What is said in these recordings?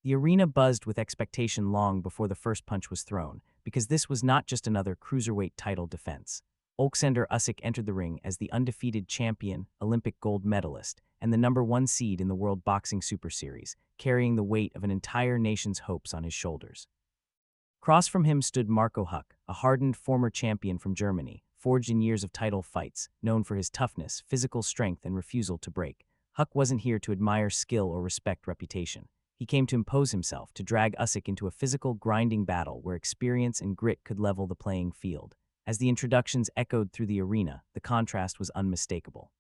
The arena buzzed with expectation long before the first punch was thrown, because this was not just another cruiserweight title defense. Oleksandr Usyk entered the ring as the undefeated champion, Olympic gold medalist, and the #1 seed in the World Boxing Super Series, carrying the weight of an entire nation's hopes on his shoulders. Across from him stood Marco Huck, a hardened former champion from Germany, forged in years of title fights, known for his toughness, physical strength, and refusal to break. Huck wasn't here to admire skill or respect reputation. He came to impose himself, to drag Usyk into a physical, grinding battle where experience and grit could level the playing field. As the introductions echoed through the arena, the contrast was unmistakable.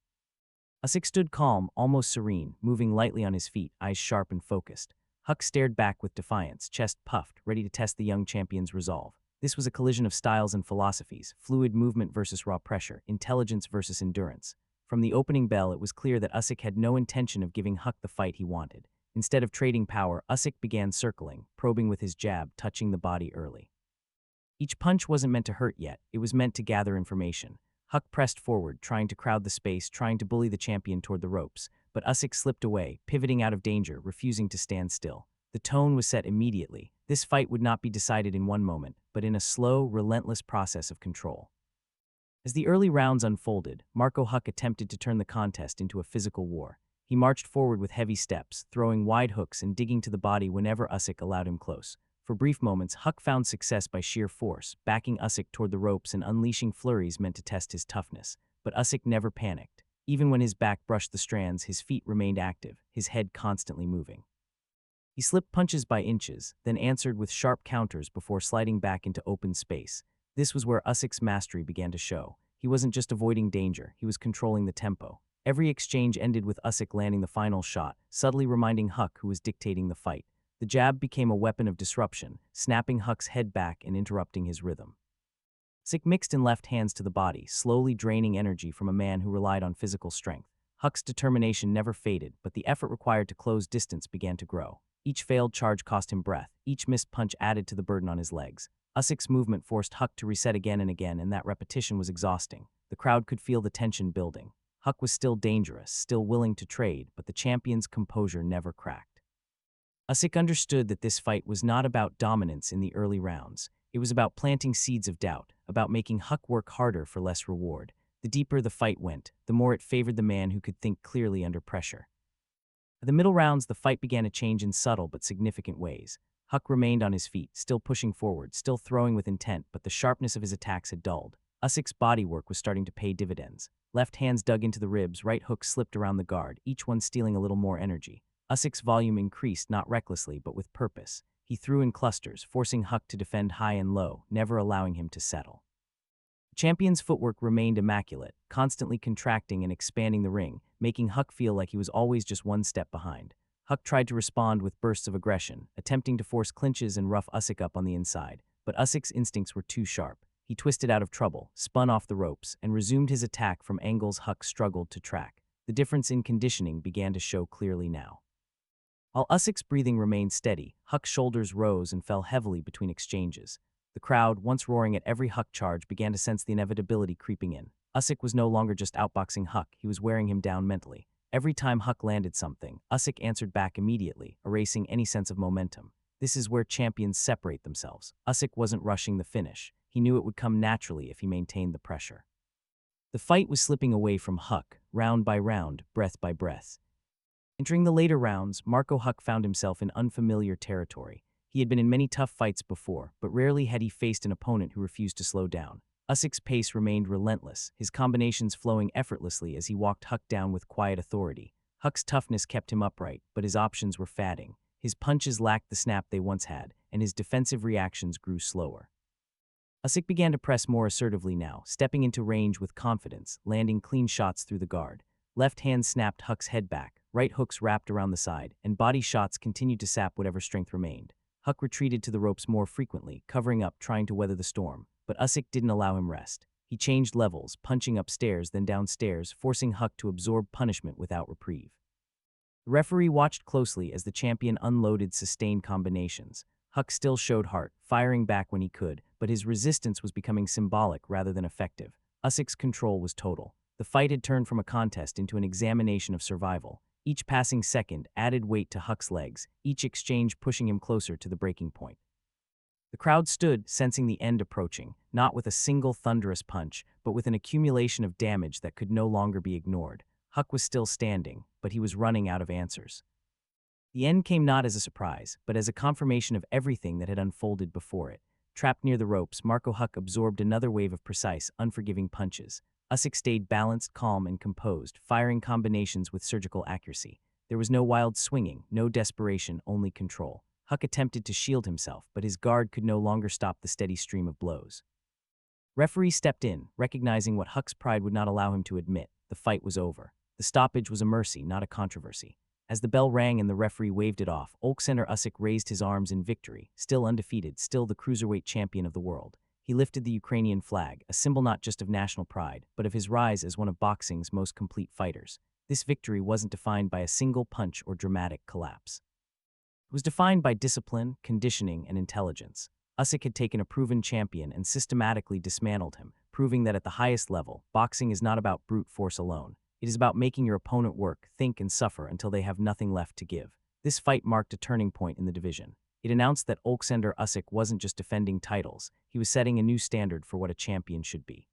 Usyk stood calm, almost serene, moving lightly on his feet, eyes sharp and focused. Huck stared back with defiance, chest puffed, ready to test the young champion's resolve. This was a collision of styles and philosophies, fluid movement versus raw pressure, intelligence versus endurance. From the opening bell, it was clear that Usyk had no intention of giving Huck the fight he wanted. Instead of trading power, Usyk began circling, probing with his jab, touching the body early. Each punch wasn't meant to hurt yet, it was meant to gather information. Huck pressed forward, trying to crowd the space, trying to bully the champion toward the ropes, but Usyk slipped away, pivoting out of danger, refusing to stand still. The tone was set immediately. This fight would not be decided in one moment, but in a slow, relentless process of control. As the early rounds unfolded, Marco Huck attempted to turn the contest into a physical war. He marched forward with heavy steps, throwing wide hooks and digging to the body whenever Usyk allowed him close. For brief moments, Huck found success by sheer force, backing Usyk toward the ropes and unleashing flurries meant to test his toughness. But Usyk never panicked. Even when his back brushed the strands, his feet remained active, his head constantly moving. He slipped punches by inches, then answered with sharp counters before sliding back into open space. This was where Usyk's mastery began to show. He wasn't just avoiding danger, he was controlling the tempo. Every exchange ended with Usyk landing the final shot, subtly reminding Huck who was dictating the fight. The jab became a weapon of disruption, snapping Huck's head back and interrupting his rhythm. Usyk mixed in left hands to the body, slowly draining energy from a man who relied on physical strength. Huck's determination never faded, but the effort required to close distance began to grow. Each failed charge cost him breath, each missed punch added to the burden on his legs. Usyk's movement forced Huck to reset again and again, and that repetition was exhausting. The crowd could feel the tension building. Huck was still dangerous, still willing to trade, but the champion's composure never cracked. Usyk understood that this fight was not about dominance in the early rounds. It was about planting seeds of doubt, about making Huck work harder for less reward. The deeper the fight went, the more it favored the man who could think clearly under pressure. At the middle rounds, the fight began to change in subtle but significant ways. Huck remained on his feet, still pushing forward, still throwing with intent, but the sharpness of his attacks had dulled. Usyk's bodywork was starting to pay dividends. Left hands dug into the ribs, right hooks slipped around the guard, each one stealing a little more energy. Usyk's volume increased, not recklessly, but with purpose. He threw in clusters, forcing Huck to defend high and low, never allowing him to settle. The champion's footwork remained immaculate, constantly contracting and expanding the ring, making Huck feel like he was always just one step behind. Huck tried to respond with bursts of aggression, attempting to force clinches and rough Usyk up on the inside, but Usyk's instincts were too sharp. He twisted out of trouble, spun off the ropes, and resumed his attack from angles Huck struggled to track. The difference in conditioning began to show clearly now. While Usyk's breathing remained steady, Huck's shoulders rose and fell heavily between exchanges. The crowd, once roaring at every Huck charge, began to sense the inevitability creeping in. Usyk was no longer just outboxing Huck, he was wearing him down mentally. Every time Huck landed something, Usyk answered back immediately, erasing any sense of momentum. This is where champions separate themselves. Usyk wasn't rushing the finish. He knew it would come naturally if he maintained the pressure. The fight was slipping away from Huck, round by round, breath by breath. Entering the later rounds, Marco Huck found himself in unfamiliar territory. He had been in many tough fights before, but rarely had he faced an opponent who refused to slow down. Usyk's pace remained relentless, his combinations flowing effortlessly as he walked Huck down with quiet authority. Huck's toughness kept him upright, but his options were fading. His punches lacked the snap they once had, and his defensive reactions grew slower. Usyk began to press more assertively now, stepping into range with confidence, landing clean shots through the guard. Left hand snapped Huck's head back, right hooks wrapped around the side, and body shots continued to sap whatever strength remained. Huck retreated to the ropes more frequently, covering up, trying to weather the storm, but Usyk didn't allow him rest. He changed levels, punching upstairs then downstairs, forcing Huck to absorb punishment without reprieve. The referee watched closely as the champion unloaded sustained combinations. Huck still showed heart, firing back when he could, but his resistance was becoming symbolic rather than effective. Usyk's control was total. The fight had turned from a contest into an examination of survival. Each passing second added weight to Huck's legs, each exchange pushing him closer to the breaking point. The crowd stood, sensing the end approaching, not with a single thunderous punch, but with an accumulation of damage that could no longer be ignored. Huck was still standing, but he was running out of answers. The end came not as a surprise, but as a confirmation of everything that had unfolded before it. Trapped near the ropes, Marco Huck absorbed another wave of precise, unforgiving punches. Usyk stayed balanced, calm, and composed, firing combinations with surgical accuracy. There was no wild swinging, no desperation, only control. Huck attempted to shield himself, but his guard could no longer stop the steady stream of blows. Referee stepped in, recognizing what Huck's pride would not allow him to admit. The fight was over. The stoppage was a mercy, not a controversy. As the bell rang and the referee waved it off, Oleksandr Usyk raised his arms in victory, still undefeated, still the cruiserweight champion of the world. He lifted the Ukrainian flag, a symbol not just of national pride, but of his rise as one of boxing's most complete fighters. This victory wasn't defined by a single punch or dramatic collapse. It was defined by discipline, conditioning, and intelligence. Usyk had taken a proven champion and systematically dismantled him, proving that at the highest level, boxing is not about brute force alone. It is about making your opponent work, think, and suffer until they have nothing left to give. This fight marked a turning point in the division. It announced that Oleksandr Usyk wasn't just defending titles, he was setting a new standard for what a champion should be.